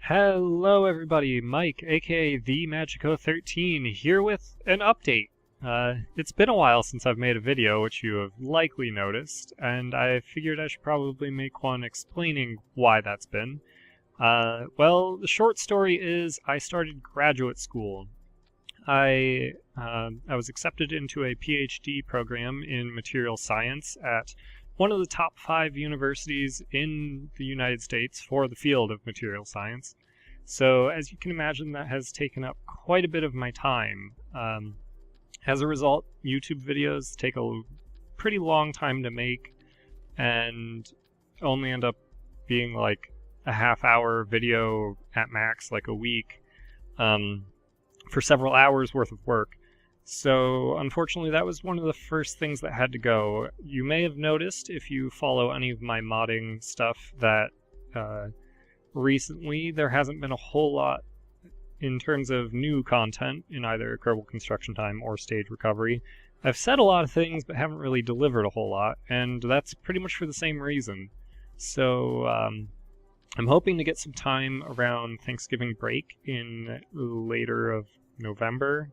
Hello everybody, Mike, aka The Magico13, here with an update. It's been a while since I've made a video, which you have likely noticed, and I figured I should probably make one explaining why that's been. Well, the short story is I started graduate school. I was accepted into a PhD program in material science at one of the top 5 universities in the United States for the field of material science. So as you can imagine, that has taken up quite a bit of my time. As a result, YouTube videos take a pretty long time to make and only end up being like a half-hour video at max, like a week, for several hours worth of work. So, unfortunately, that was one of the first things that had to go. You may have noticed, if you follow any of my modding stuff, that recently there hasn't been a whole lot in terms of new content in either Kerbal Construction Time or Stage Recovery. I've said a lot of things, but haven't really delivered a whole lot, and that's pretty much for the same reason. So, I'm hoping to get some time around Thanksgiving break in later of November.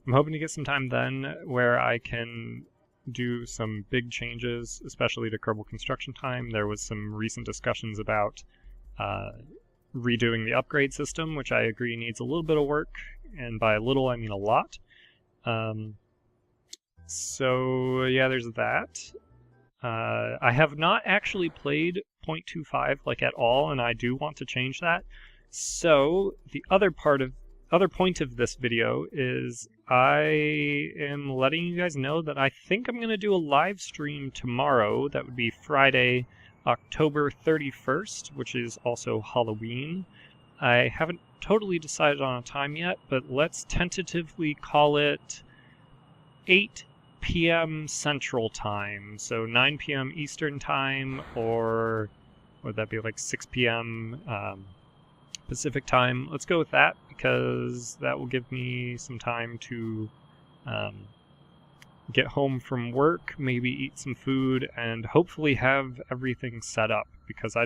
I'm hoping to get some time then where I can do some big changes, especially to Kerbal Construction Time. There was some recent discussions about redoing the upgrade system, which I agree needs a little bit of work, and by a little I mean a lot. So yeah, there's that. I have not actually played 0.25 like at all, and I do want to change that. So the other point of this video is I am letting you guys know that I think I'm going to do a live stream tomorrow. That would be Friday, October 31st, which is also Halloween. I haven't totally decided on a time yet, but let's tentatively call it 8 p.m. Central Time, so 9 p.m. Eastern Time, or would that be like 6 p.m. Pacific Time? Let's go with that, because that will give me some time to get home from work, maybe eat some food, and hopefully have everything set up, because I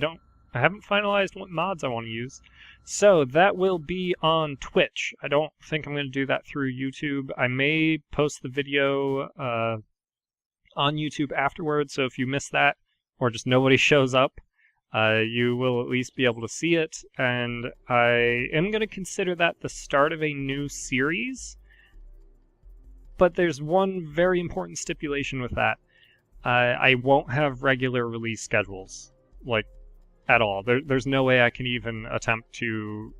haven't finalized what mods I want to use. So that will be on Twitch. I don't think I'm going to do that through YouTube. I may post the video on YouTube afterwards, so if you miss that, or just nobody shows up, you will at least be able to see it, and I am going to consider that the start of a new series, but there's one very important stipulation with that. I won't have regular release schedules, like, at all. There's no way I can even attempt to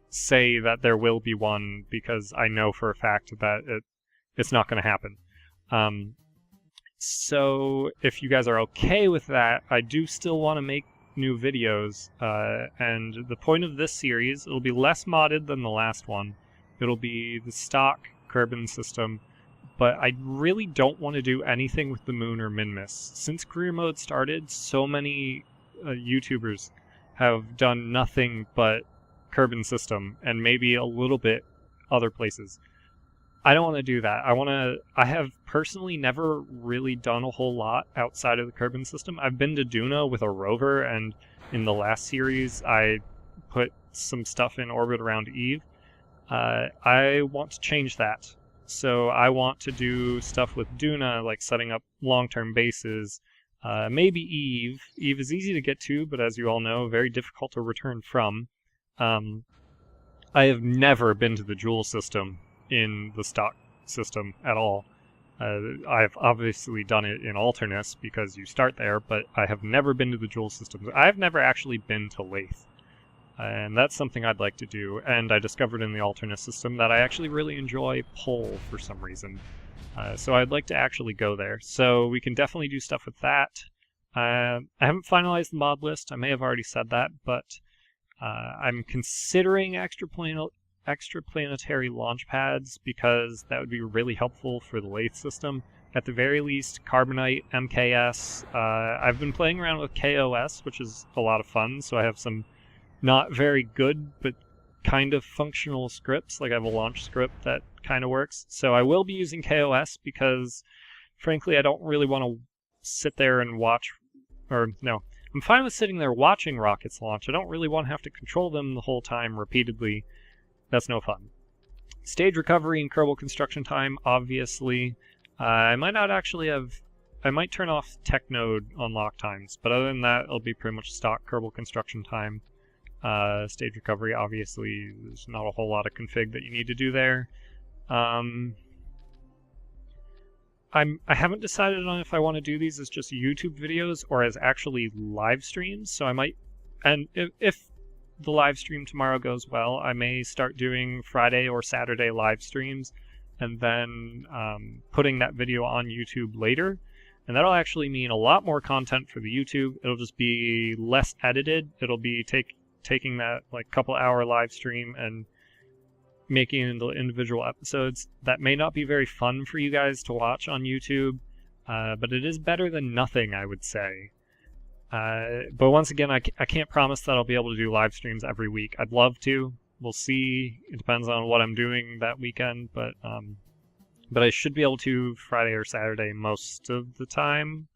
say that there will be one, because I know for a fact that it's not going to happen. So if you guys are okay with that, I do still want to make new videos, and the point of this series, it'll be less modded than the last one. It'll be the stock Kerbin system, but I really don't want to do anything with the moon or Minmus. Since career mode started, so many YouTubers have done nothing but Kerbin system, and maybe a little bit other places. I don't want to do that. I have personally never really done a whole lot outside of the Kerbin system. I've been to Duna with a rover, and in the last series I put some stuff in orbit around Eve. I want to change that. So I want to do stuff with Duna, like setting up long-term bases. Maybe Eve. Eve is easy to get to, but as you all know, very difficult to return from. I have never been to the Jool system in the stock system at all. I've obviously done it in Alternus because you start there, but I have never been to the Jool system. I've never actually been to Lathe, and that's something I'd like to do. And I discovered in the Alternus system that I actually really enjoy Pole for some reason. So I'd like to actually go there. So we can definitely do stuff with that. I haven't finalized the mod list. I may have already said that, but I'm considering extraplanetary launch pads, because that would be really helpful for the Lathe system. At the very least, Carbonite, MKS. I've been playing around with KOS, which is a lot of fun, so I have some not very good, but kind of functional scripts. Like I have a launch script that kind of works. So I will be using KOS because, frankly, I don't really want to sit there and watch, or no, I'm fine with sitting there watching rockets launch. I don't really want to have to control them the whole time repeatedly. That's no fun. Stage recovery and Kerbal construction time, obviously. I might not actually have... I might turn off tech node unlock times, but other than that, it'll be pretty much stock Kerbal construction time. Stage recovery, obviously, there's not a whole lot of config that you need to do there. I haven't decided on if I want to do these as just YouTube videos or as actually live streams, so I might... And if the live stream tomorrow goes well, I may start doing Friday or Saturday live streams and then putting that video on YouTube later. And that'll actually mean a lot more content for the YouTube. It'll just be less edited. It'll be taking that like couple hour live stream and making it into individual episodes. That may not be very fun for you guys to watch on YouTube, but it is better than nothing, I would say. But once again, I can't promise that I'll be able to do live streams every week. I'd love to. We'll see. It depends on what I'm doing that weekend, but I should be able to Friday or Saturday most of the time,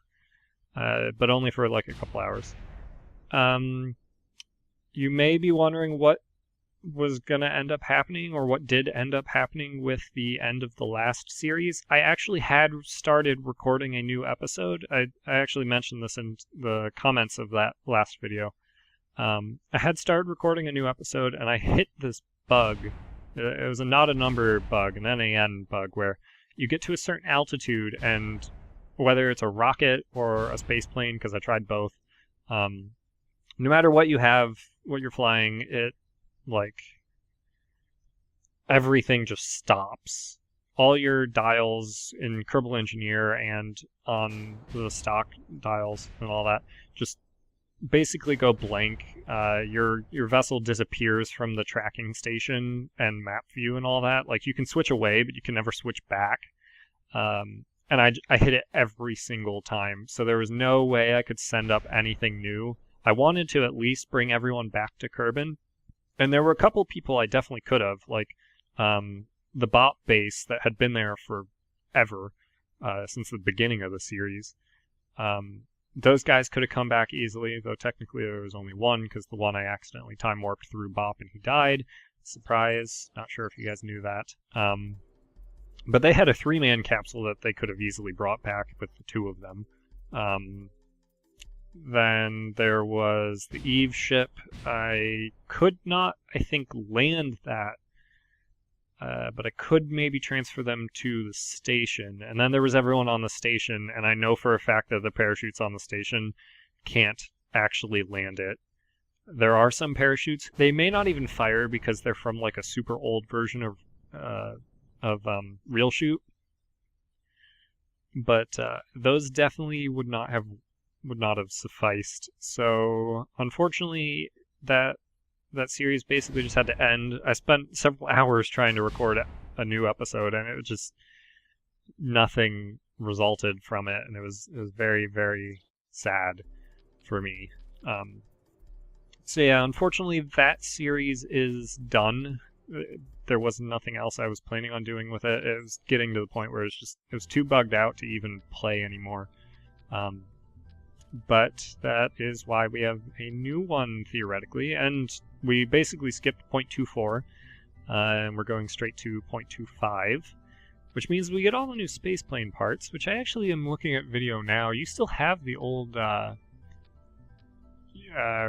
but only for like a couple hours. You may be wondering what was going to end up happening, or what did end up happening with the end of the last series. I actually had started recording a new episode. I actually mentioned this in the comments of that last video. I had started recording a new episode, and I hit this bug. It was a not a number bug, an NAN bug, where you get to a certain altitude, and whether it's a rocket or a space plane, because I tried both, no matter what you have, what you're flying, it, like, everything just stops. All your dials in Kerbal Engineer and on the stock dials and all that just basically go blank. Your vessel disappears from the tracking station and map view and all that. Like, you can switch away, but you can never switch back. And I hit it every single time, so there was no way I could send up anything new. I wanted to at least bring everyone back to Kerbin, and there were a couple people I definitely could have, like the bot base that had been there forever, since the beginning of the series. Those guys could have come back easily, though technically there was only one, because the one I accidentally time warped through Bop and he died. Surprise. Not sure if you guys knew that. But they had a 3-man capsule that they could have easily brought back with the 2 of them. Then there was the Eve ship. I could not, I think, land that, but I could maybe transfer them to the station. And then there was everyone on the station, and I know for a fact that the parachutes on the station can't actually land it. There are some parachutes. They may not even fire because they're from like a super old version of Real Shoot. But those definitely would not have sufficed. So unfortunately, that series basically just had to end. I spent several hours trying to record a new episode, and it was just nothing resulted from it, and it was very, very sad for me. So yeah, unfortunately, that series is done. There was nothing else I was planning on doing with it. It was getting to the point where it was too bugged out to even play anymore. But that is why we have a new one, theoretically, and we basically skipped 0.24, and we're going straight to 0.25, which means we get all the new spaceplane parts, which I actually am looking at video now. You still have the old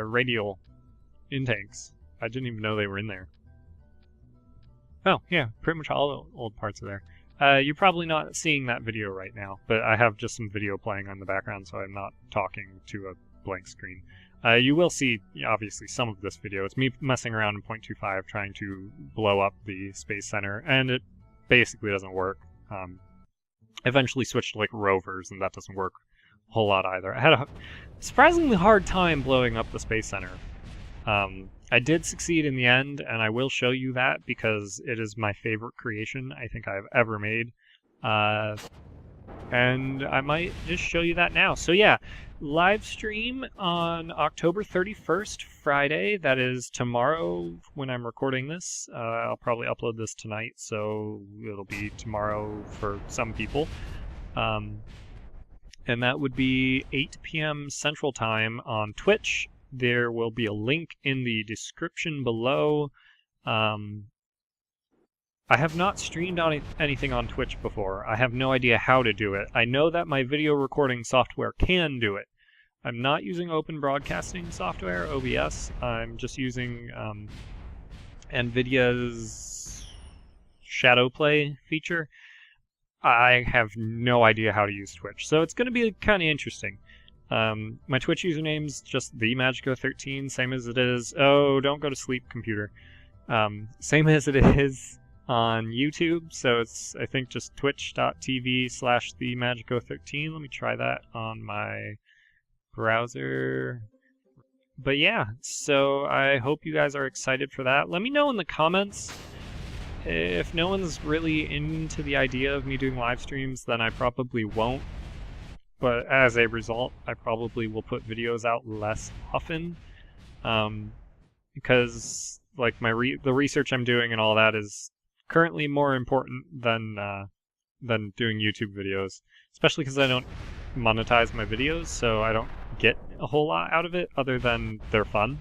radial intakes. I didn't even know they were in there. Oh, yeah, pretty much all the old parts are there. You're probably not seeing that video right now, but I have just some video playing on the background, so I'm not talking to a blank screen. You will see, obviously, some of this video. It's me messing around in 0.25 trying to blow up the Space Center, and it basically doesn't work. I eventually switched to, like, rovers, and that doesn't work a whole lot either. I had a surprisingly hard time blowing up the Space Center. I did succeed in the end, and I will show you that because it is my favorite creation I think I've ever made. And I might just show you that now. So yeah, live stream on October 31st, Friday. That is tomorrow when I'm recording this. I'll probably upload this tonight, so it'll be tomorrow for some people. and that would be 8 p.m. Central Time on Twitch. There will be a link in the description below. I have not streamed on anything on Twitch before. I have no idea how to do it. I know that my video recording software can do it. I'm not using open broadcasting software, OBS. I'm just using NVIDIA's Shadowplay feature. I have no idea how to use Twitch, so it's going to be kind of interesting. My Twitch username's just TheMagico13, same as it is. Oh, don't go to sleep, computer. Same as it is on YouTube, so it's, I think, just twitch.tv/TheMagico13. Let me try that on my browser. But yeah, so I hope you guys are excited for that. Let me know in the comments. If no one's really into the idea of me doing live streams, then I probably won't. But as a result, I probably will put videos out less often. Because like the research I'm doing and all that is currently more important than doing YouTube videos. Especially because I don't monetize my videos, so I don't get a whole lot out of it other than they're fun.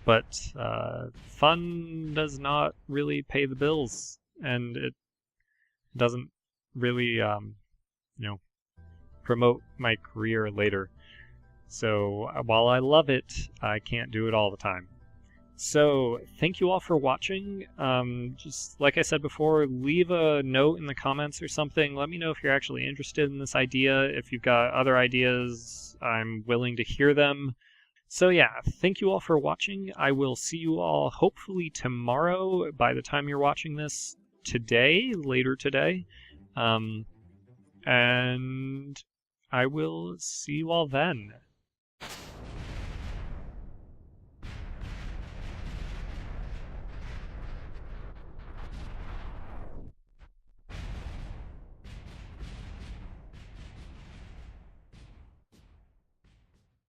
But fun does not really pay the bills, and it doesn't really, promote my career later. So while I love it, I can't do it all the time. So thank you all for watching. Just like I said before, leave a note in the comments or something. Let me know if you're actually interested in this idea. If you've got other ideas, I'm willing to hear them. So yeah, thank you all for watching. I will see you all hopefully tomorrow by the time you're watching this later today. And I will see you all then.